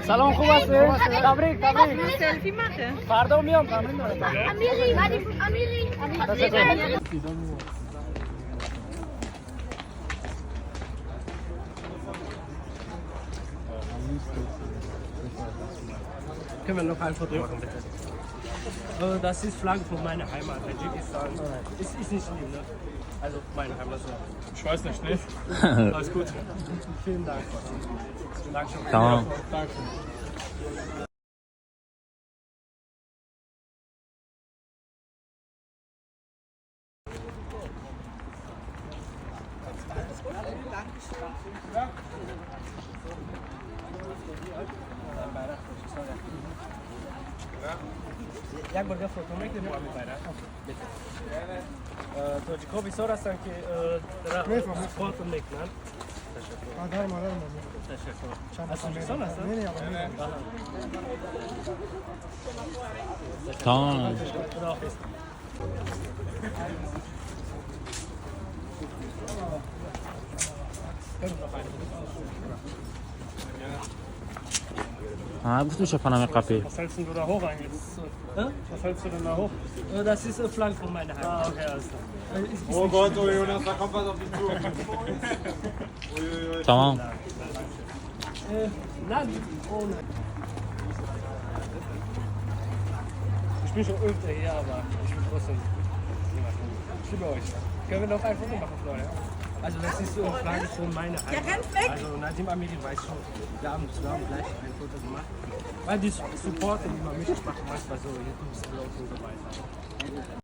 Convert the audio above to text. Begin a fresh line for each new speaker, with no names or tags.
سلام خوب هستی؟ تبریک تبریک.
سلفی ماته.
فردا میام تمرین دارم.
امیری
Können wir noch ein Foto machen, bitte? Das ist Flagge von meiner Heimat, Tadschikistan. Ist nicht schlimm, ne? Also meine Heimat.
Ich weiß nicht, ne?
Alles gut. Vielen Dank. Dankeschön.
Tamam.
Danke.
Jak bëj foto me këtë mua me bajra? To Jacobi sonra sanki foto me kënan. Teşekkür. Sonra sen?
Tamam. Ah, bist du schon von einem Kaffee?
Was hältst du da hoch eigentlich? Was hältst du denn da hoch? Das ist Flagge von meiner Heimat. Ah, okay, alles klar.
Oh Gott, oh Jonas, da kommt was auf dich zu.
Tamam.
Nein, oh nein. Ich bin schon öfter hier, aber ich will trotzdem. Ich liebe euch. Können wir noch ein Foto machen, Florian? Also das ist so eine Frage von meiner Heimat.
Ja, rennt weg!
Also Nadim Amiri weiß schon, wir haben zusammen gleich ein Foto gemacht. Weil die Supporter, die man mitmachen, manchmal so YouTube-Slots und so weiter.